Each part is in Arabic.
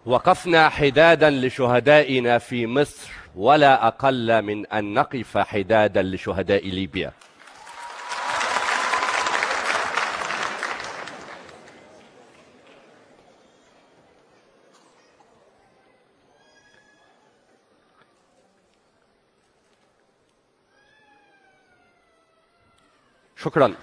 وقفنا حدادا لشهدائنا في مصر، ولا أقل من أن نقف حدادا لشهداء ليبيا. شكرا.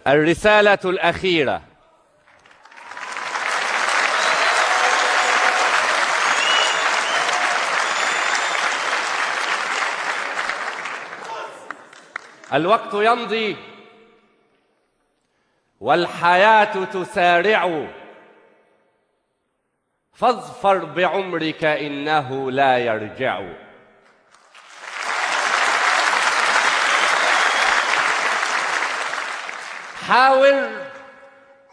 الرسالة الأخيرة. الوقت يمضي والحياة تسارع، فاظفر بعمرك إنه لا يرجع. حاور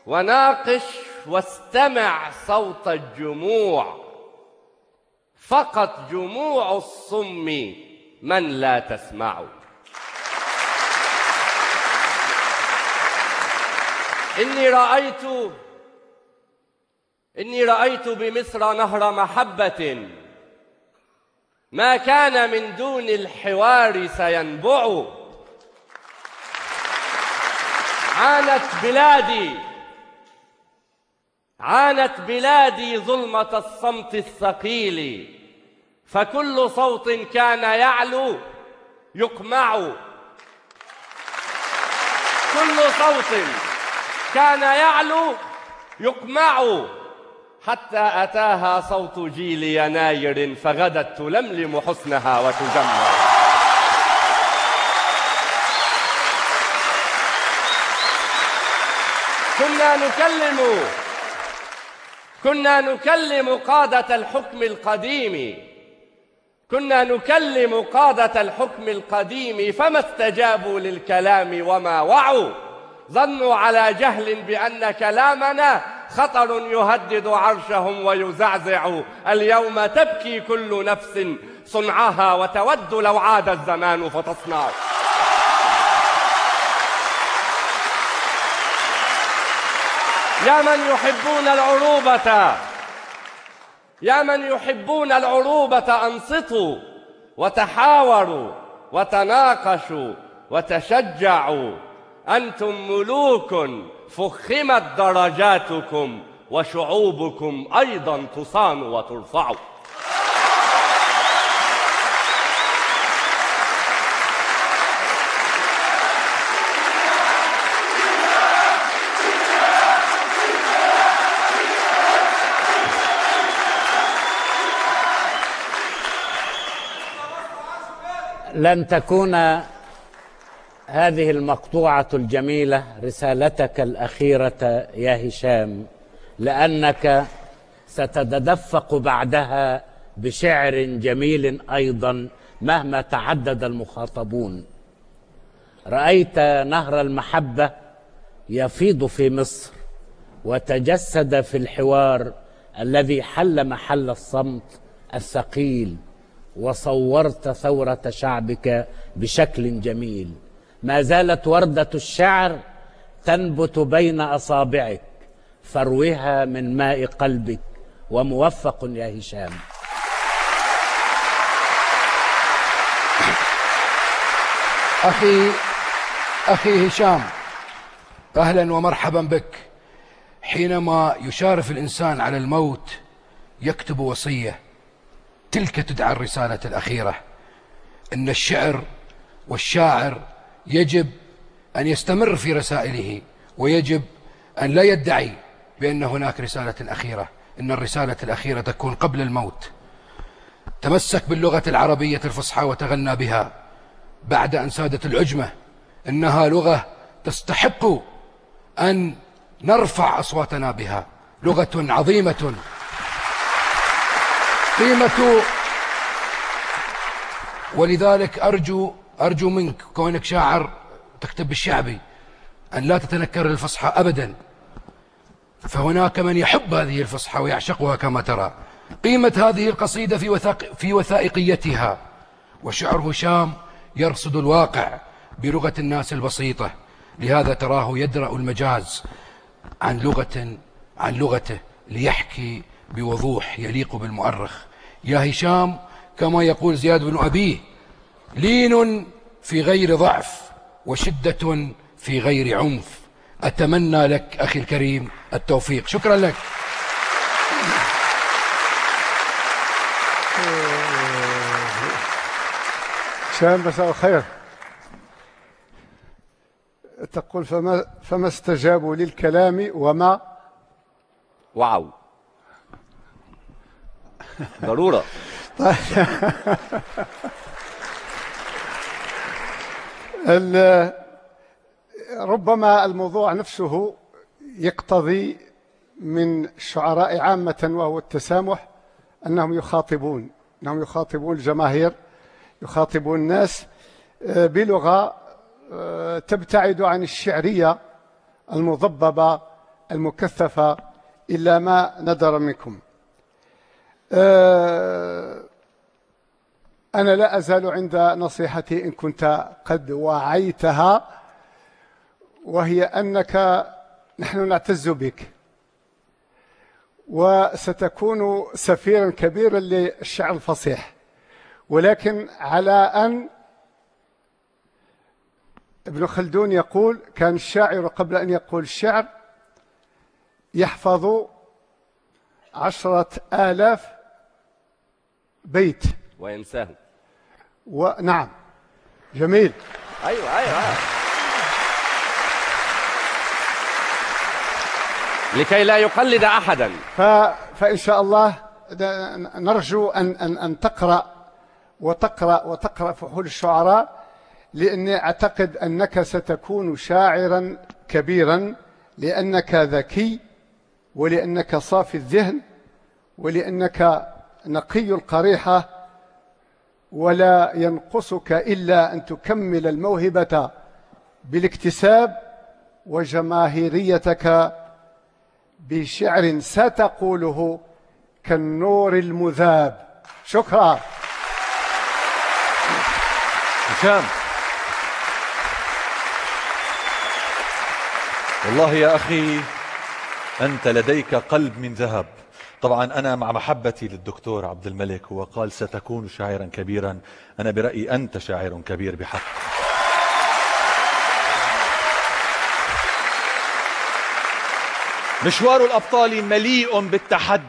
وناقش واستمع صوت الجموع، فقط جموع الصم من لا تسمع. إني رأيت بمصر نهر محبة، ما كان من دون الحوار سينبع. عانت بلادي ظلمة الصمت الثقيل، فكل صوت كان يعلو يقمع. كل صوت كان يعلو يقمع، حتى أتاها صوت جيل يناير، فغدت تلملم حسنها وتجمع. كنا نكلم قادة الحكم القديم، فما استجابوا للكلام وما وعوا. ظنوا على جهل بأن كلامنا خطر يهدد عرشهم ويزعزع. اليوم تبكي كل نفس صنعها، وتود لو عاد الزمان فتصنع. يا من يحبون العروبة أنصتوا وتحاوروا وتناقشوا وتشجعوا. أنتم ملوك فخمت درجاتكم، وشعوبكم أيضا تصان وترفع. لن تكون هذه المقطوعة الجميلة رسالتك الأخيرة يا هشام، لأنك ستتدفق بعدها بشعر جميل أيضا مهما تعدد المخاطبون. رأيت نهر المحبة يفيض في مصر وتجسد في الحوار الذي حل محل الصمت الثقيل، وصورت ثورة شعبك بشكل جميل. ما زالت وردة الشعر تنبت بين أصابعك، فاروها من ماء قلبك، وموفق يا هشام. أخي هشام، أهلا ومرحبا بك. حينما يشارف الإنسان على الموت يكتب وصية، تلك تدعى الرسالة الأخيرة. إن الشعر والشاعر يجب أن يستمر في رسائله، ويجب أن لا يدعي بأن هناك رسالة أخيرة. إن الرسالة الأخيرة تكون قبل الموت. تمسك باللغة العربية الفصحى وتغنى بها بعد أن سادت العجمة. إنها لغة تستحق أن نرفع أصواتنا بها، لغة عظيمة قيمة. ولذلك أرجو منك كونك شاعر تكتب بالشعبي أن لا تتنكر الفصحى أبدا، فهناك من يحب هذه الفصحى ويعشقها كما ترى. قيمة هذه القصيدة في وثائقيتها. وشعر هشام يرصد الواقع بلغة الناس البسيطة، لهذا تراه يدرأ المجاز عن لغته ليحكي بوضوح يليق بالمؤرخ. يا هشام، كما يقول زياد بن أبيه: لين في غير ضعف وشدة في غير عنف. أتمنى لك أخي الكريم التوفيق. شكرا لك. هشام مساء الخير. تقول فما استجابوا للكلام وما وعوا. ضرورة. ربما الموضوع نفسه يقتضي من الشعراء عامة وهو التسامح، أنهم يخاطبون الجماهير، يخاطبون الناس بلغة تبتعد عن الشعرية المضببة المكثفة إلا ما ندر منكم. أنا لا أزال عند نصيحتي إن كنت قد وعيتها، وهي أنك نحن نعتز بك، وستكون سفيرا كبيرا للشعر الفصيح، ولكن على أن ابن خلدون يقول: كان الشاعر قبل أن يقول الشعر يحفظ 10,000 بيت وينساه. نعم، جميل. أيوة. لكي لا يقلد أحدا. فإن شاء الله نرجو أن تقرأ فحول الشعراء، لأني أعتقد أنك ستكون شاعرا كبيرا، لأنك ذكي، ولأنك صافي الذهن، ولأنك نقي القريحة، ولا ينقصك إلا أن تكمل الموهبة بالاكتساب، وجماهيريتك بشعر ستقوله كالنور المذاب. شكرا. هشام، والله يا أخي أنت لديك قلب من ذهب. طبعا أنا مع محبتي للدكتور عبد الملك، هو قال ستكون شاعرا كبيرا، أنا برأيي أنت شاعر كبير بحق. مشوار الأبطال مليء بالتحدي.